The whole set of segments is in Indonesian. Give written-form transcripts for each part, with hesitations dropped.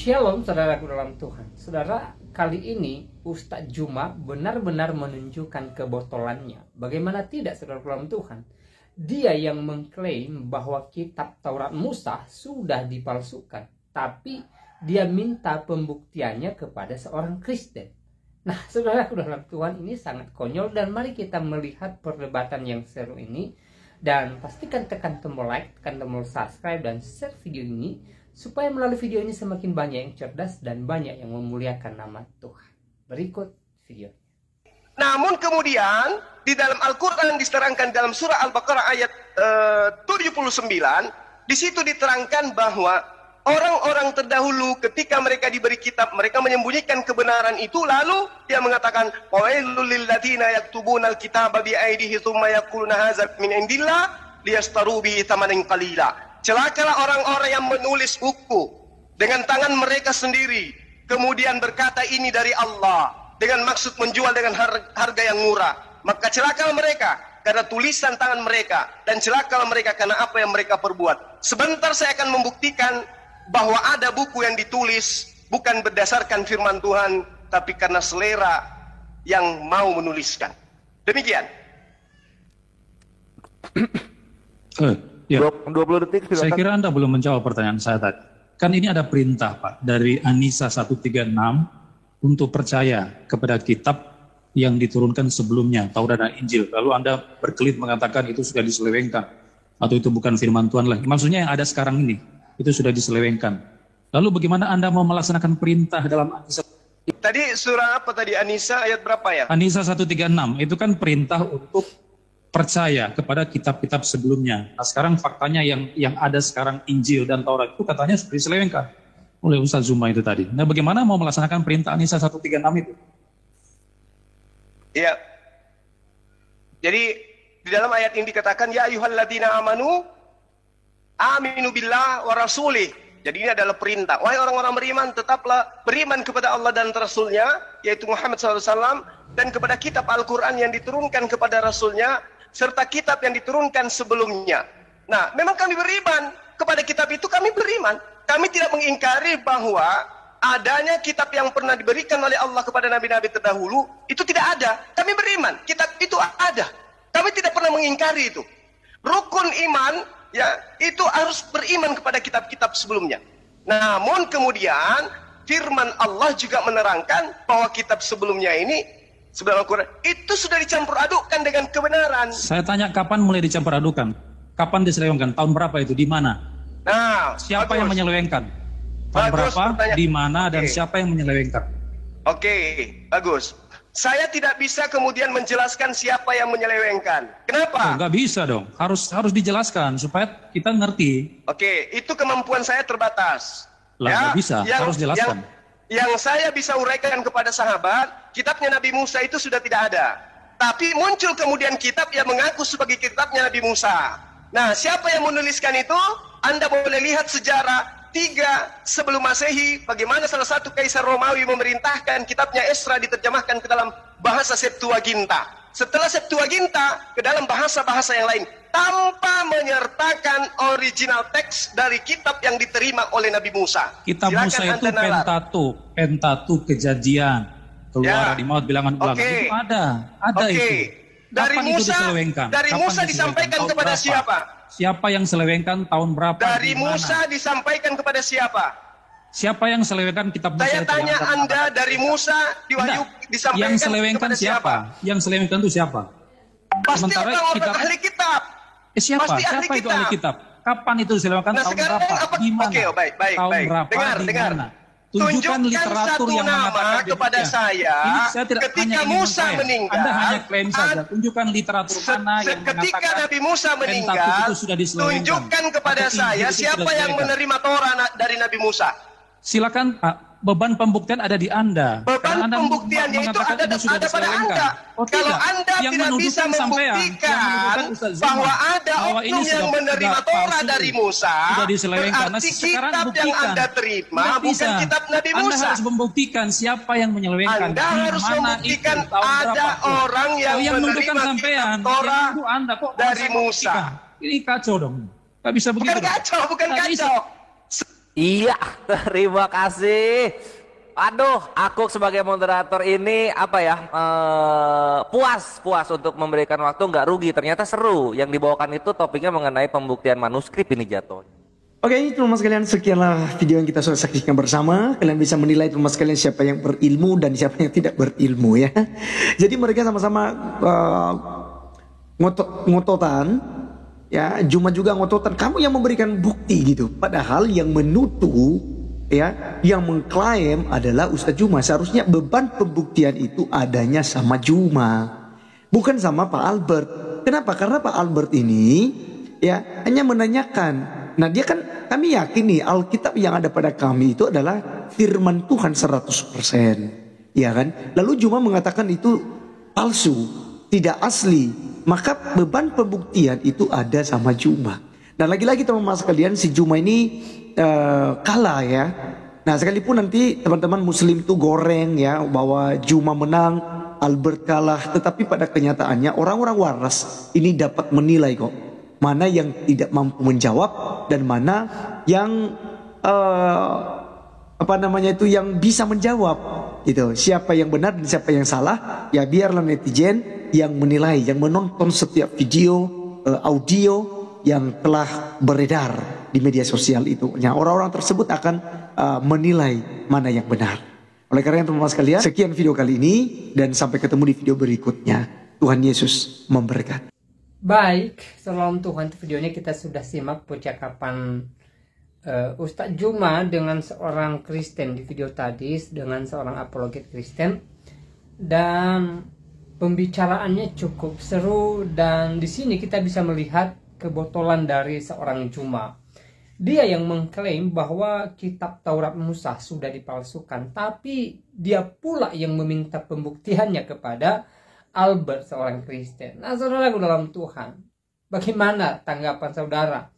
Shalom saudaraku dalam Tuhan. Saudara, kali ini Ustadz Juma benar-benar menunjukkan kebotolannya. Bagaimana tidak saudaraku dalam Tuhan? Dia yang mengklaim bahwa kitab Taurat Musa sudah dipalsukan, tapi dia minta pembuktiannya kepada seorang Kristen. Nah, saudaraku dalam Tuhan, ini sangat konyol dan mari kita melihat perdebatan yang seru ini. Dan pastikan tekan tombol like, tekan tombol subscribe dan share video ini supaya melalui video ini semakin banyak yang cerdas dan banyak yang memuliakan nama Tuhan. Berikut videonya. Namun kemudian di dalam Al-Quran diterangkan dalam surah Al-Baqarah ayat 79, di situ diterangkan bahwa orang-orang terdahulu ketika mereka diberi kitab, mereka menyembunyikan kebenaran itu, lalu dia mengatakan wailul lil ladzina yaktubunal kitaba bi aydihim tsumma yaquluna hadza min indillah liyastaru bihi thamanan qalila. Celakalah orang-orang yang menulis buku dengan tangan mereka sendiri, kemudian berkata ini dari Allah dengan maksud menjual dengan harga yang murah. Maka celakalah mereka karena tulisan tangan mereka, dan celakalah mereka karena apa yang mereka perbuat. Sebentar saya akan membuktikan bahwa ada buku yang ditulis bukan berdasarkan firman Tuhan, tapi karena selera yang mau menuliskan. Demikian. Ya. 20 detik. Saya kira Anda belum menjawab pertanyaan saya tadi. Kan ini ada perintah Pak dari An-Nisa 136 untuk percaya kepada kitab yang diturunkan sebelumnya, Taurat dan Injil. Lalu Anda berkelit mengatakan itu sudah diselewengkan atau itu bukan firman Tuhan lagi. Maksudnya yang ada sekarang ini itu sudah diselewengkan. Lalu bagaimana Anda mau melaksanakan perintah dalam An-Nisa? Tadi surah apa tadi? An-Nisa ayat berapa ya? An-Nisa 136 itu kan perintah untuk percaya kepada kitab-kitab sebelumnya. Nah sekarang faktanya yang ada sekarang Injil dan Taurat itu katanya sudah diselewengkan oleh Ustaz Zuma itu tadi. Nah bagaimana mau melaksanakan perintah An-Nisa 136 itu? Iya. Jadi di dalam ayat ini dikatakan ya ayyuhalladzina amanu aminu billah wa rasulih. Jadi ini adalah perintah. Wahai orang-orang beriman, tetaplah beriman kepada Allah dan Rasulnya, yaitu Muhammad SAW, dan kepada kitab Al-Quran yang diturunkan kepada Rasulnya, serta kitab yang diturunkan sebelumnya. Nah, memang kami beriman kepada kitab itu, kami beriman. Kami tidak mengingkari bahwa adanya kitab yang pernah diberikan oleh Allah kepada nabi-nabi terdahulu, itu tidak ada. Kami beriman, kitab itu ada. Kami tidak pernah mengingkari itu. Rukun iman, ya, itu harus beriman kepada kitab-kitab sebelumnya. Namun kemudian firman Allah juga menerangkan bahwa kitab sebelumnya ini, sebelum Al-Quran, itu sudah dicampur adukkan dengan kebenaran. Saya tanya kapan mulai dicampur adukan? Kapan diselewengkan? Tahun berapa itu? Di mana? Nah, siapa bagus. yang menyelewengkan? Tahun berapa? Di mana? Dan siapa yang menyelewengkan? Oke, bagus. Saya tidak bisa kemudian menjelaskan siapa yang menyelewengkan. Kenapa? Nggak bisa dong. Harus dijelaskan supaya kita ngerti. Oke, itu kemampuan saya terbatas. Lah, nggak bisa. Harus jelaskan. Yang saya bisa uraikan kepada sahabat, kitabnya Nabi Musa itu sudah tidak ada. Tapi muncul kemudian kitab yang mengaku sebagai kitabnya Nabi Musa. Nah, siapa yang menuliskan itu? Anda boleh lihat sejarah 3 sebelum Masehi, bagaimana salah satu kaisar Romawi memerintahkan kitabnya Esra diterjemahkan ke dalam bahasa Septuaginta. Setelah Septuaginta ke dalam bahasa-bahasa yang lain, tanpa menyertakan original teks dari kitab yang diterima oleh Nabi Musa. Kitab Musa itu Pentateuch, Kejadian, Keluaran, di Maut, Bilangan, Ulangan. Itu ada itu. Dari Musa disampaikan kepada siapa? Siapa yang selewengkan, tahun berapa? Dari Musa disampaikan kepada siapa? Siapa yang selewengkan kitab Musa? Saya tanya Anda, dari Musa disampaikan yang selewengkan kepada siapa? Yang selewengkan itu siapa? Pasti sementara orang ahli kitab. Siapa? Pasti Siapa itu ahli kitab? Kapan itu diselewengkan? Nah, tahun berapa? Di mana? Oke, baik. Tahun berapa? Dengar. Tunjukkan literatur yang nama kepada saya. Saya tidak ketika Musa meninggal, Anda hanya klaim saja. Tunjukkan literatur mana yang ketika Nabi Musa meninggal, itu sudah tunjukkan kepada saya siapa yang menerima Torah dari Nabi Musa. Silakan Pak. Beban pembuktian ada di Anda. Beban pembuktiannya itu ada pada Anda. Kalau Anda tidak bisa membuktikan bahwa ada oknum yang menerima Torah dari Musa, berarti kitab yang Anda terima bukan kitab Nabi Musa. Anda harus membuktikan siapa yang menyelewengkan. Anda harus membuktikan ada orang yang menerima kitab Torah dari Musa. Ini kacau dong. Nggak bisa begitu. Bukan kacau. Iya, terima kasih. Aduh, aku sebagai moderator ini apa ya, puas untuk memberikan waktu, nggak rugi. Ternyata seru. Yang dibawakan itu topiknya mengenai pembuktian manuskrip ini jatuh. Oke, teman-teman sekalian, sekianlah video yang kita sudah saksikan bersama. Kalian bisa menilai teman-teman sekalian siapa yang berilmu dan siapa yang tidak berilmu ya. Jadi mereka sama-sama ngototan ya, Juma juga ngototan, kamu yang memberikan bukti gitu. Padahal yang menuduh ya, yang mengklaim adalah Ustadz Juma. Seharusnya beban pembuktian itu adanya sama Juma, bukan sama Pak Albert. Kenapa? Karena Pak Albert ini ya hanya menanyakan. Nah dia kan, kami yakin nih Alkitab yang ada pada kami itu adalah firman Tuhan 100%, ya kan? Lalu Juma mengatakan itu palsu, tidak asli. Maka beban pembuktian itu ada sama Juma. Dan lagi-lagi teman-teman sekalian, si Juma ini kalah ya. Nah sekalipun nanti teman-teman muslim tuh goreng ya bahwa Juma menang, Albert kalah, tetapi pada kenyataannya orang-orang waras ini dapat menilai kok mana yang tidak mampu menjawab dan mana yang yang bisa menjawab gitu. Siapa yang benar dan siapa yang salah ya biarlah netizen yang menilai, yang menonton setiap video audio yang telah beredar di media sosial itu. Nah, orang-orang tersebut akan menilai mana yang benar. Oleh karena itu teman-teman sekalian, sekian video kali ini dan sampai ketemu di video berikutnya. Tuhan Yesus memberkati. Baik, salam Tuhan. Videonya kita sudah simak percakapan Ustadz Juma dengan seorang Kristen di video tadi, dengan seorang apologet Kristen, dan pembicaraannya cukup seru. Dan di sini kita bisa melihat kebotolan dari seorang Juma. Dia yang mengklaim bahwa kitab Taurat Musa sudah dipalsukan, tapi dia pula yang meminta pembuktiannya kepada Albert, seorang Kristen. Nah, saudara dalam Tuhan, bagaimana tanggapan saudara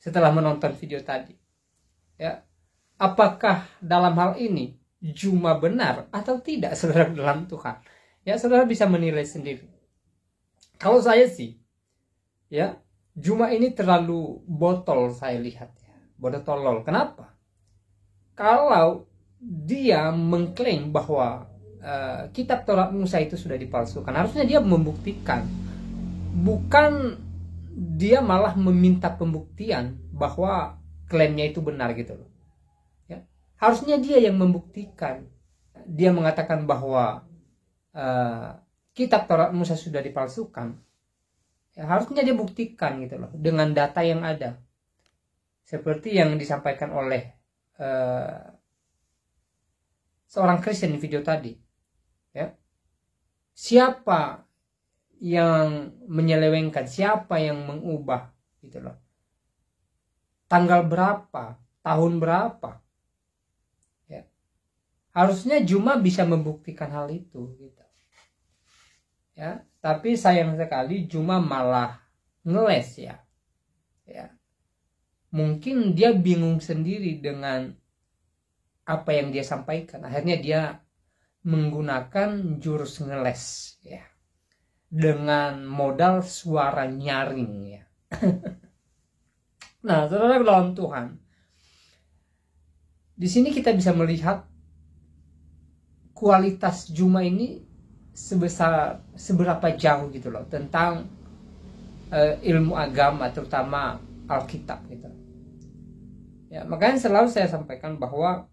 setelah menonton video tadi? Ya, apakah dalam hal ini Juma benar atau tidak, saudara dalam Tuhan? Ya, saudara bisa menilai sendiri. Kalau saya sih, ya, Juma ini terlalu botol, saya lihat ya, bodoh tolol. Kenapa? Kalau dia mengklaim bahwa kitab Taurat Musa itu sudah dipalsukan, harusnya dia membuktikan, bukan dia malah meminta pembuktian bahwa klaimnya itu benar gitu loh ya. Harusnya dia yang membuktikan. Dia mengatakan bahwa kitab Taurat Musa sudah dipalsukan ya, harusnya dia buktikan gitu loh dengan data yang ada, seperti yang disampaikan oleh seorang Kristen di video tadi ya. Siapa yang menyelewengkan, siapa yang mengubah gitu loh, tanggal berapa, tahun berapa ya. Harusnya Juma bisa membuktikan hal itu gitu ya. Tapi sayang sekali Juma malah ngeles ya. Mungkin dia bingung sendiri dengan apa yang dia sampaikan. Akhirnya dia menggunakan jurus ngeles ya, dengan modal suara nyaring ya. Nah, saudara dalam Tuhan, di sini kita bisa melihat kualitas Juma ini seberapa jauh gitu loh tentang ilmu agama, terutama Alkitab gitu. Ya, makanya selalu saya sampaikan bahwa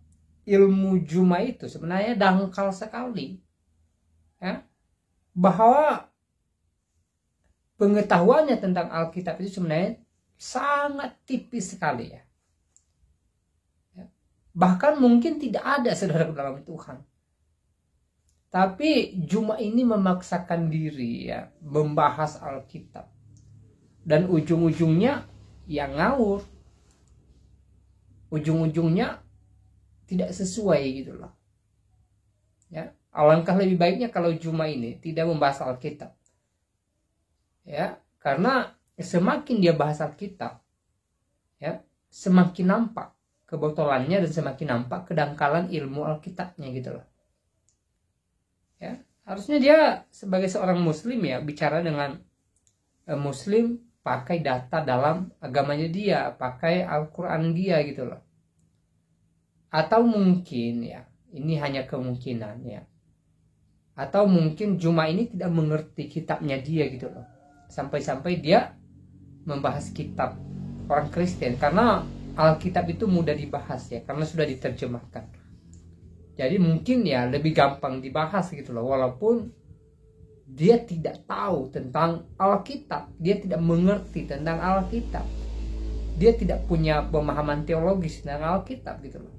ilmu Juma itu sebenarnya dangkal sekali ya, bahwa pengetahuannya tentang Alkitab itu sebenarnya sangat tipis sekali ya. Bahkan mungkin tidak ada, saudara dalam Tuhan. Tapi Juma ini memaksakan diri ya membahas Alkitab, dan ujung-ujungnya ya ngawur, ujung-ujungnya tidak sesuai gitu loh ya. Alangkah lebih baiknya kalau Juma ini tidak membahas Alkitab ya, karena semakin dia bahas Alkitab ya, semakin nampak kebotolannya dan semakin nampak kedangkalan ilmu Alkitabnya gitu loh ya. Harusnya dia sebagai seorang muslim ya bicara dengan muslim, pakai data dalam agamanya dia, pakai Al-Quran dia gitu loh Atau mungkin ya, ini hanya kemungkinan ya, atau mungkin Juma ini tidak mengerti kitabnya dia gitu loh, sampai-sampai dia membahas kitab orang Kristen, karena Alkitab itu mudah dibahas ya, karena sudah diterjemahkan. Jadi mungkin ya lebih gampang dibahas gitu loh, walaupun dia tidak tahu tentang Alkitab, dia tidak mengerti tentang Alkitab, dia tidak punya pemahaman teologis tentang Alkitab gitu loh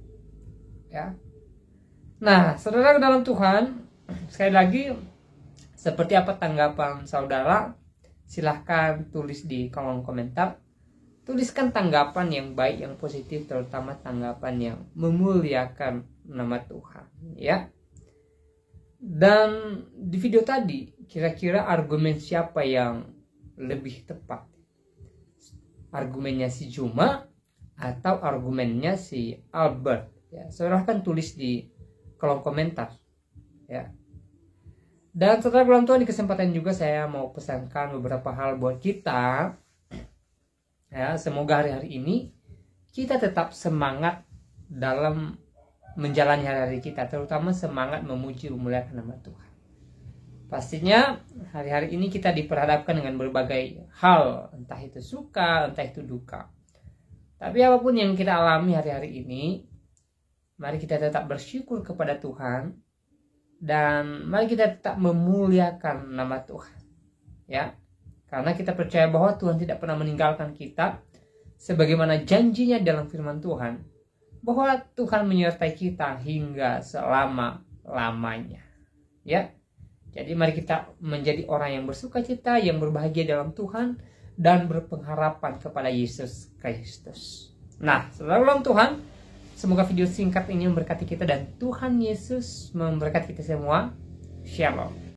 ya. Nah, saudara dalam Tuhan, sekali lagi, seperti apa tanggapan saudara? Silahkan tulis di kolom komentar. Tuliskan tanggapan yang baik, yang positif, terutama tanggapan yang memuliakan nama Tuhan ya. Dan di video tadi, kira-kira argumen siapa yang lebih tepat? Argumennya si Juma atau argumennya si Albert ya? Silahkan tulis di kolom komentar ya. Dan setelah dalam Tuhan, di kesempatan juga saya mau pesankan beberapa hal buat kita ya. Semoga hari-hari ini kita tetap semangat dalam menjalani hari-hari kita, terutama semangat memuji memuliakan nama Tuhan. Pastinya hari-hari ini kita diperhadapkan dengan berbagai hal, entah itu suka, entah itu duka. Tapi apapun yang kita alami hari-hari ini, mari kita tetap bersyukur kepada Tuhan, dan mari kita tetap memuliakan nama Tuhan ya. Karena kita percaya bahwa Tuhan tidak pernah meninggalkan kita, sebagaimana janjinya dalam firman Tuhan, bahwa Tuhan menyertai kita hingga selama-lamanya ya. Jadi mari kita menjadi orang yang bersukacita, yang berbahagia dalam Tuhan, dan berpengharapan kepada Yesus Kristus. Nah, saudara dalam Tuhan, semoga video singkat ini memberkati kita, dan Tuhan Yesus memberkati kita semua. Shalom.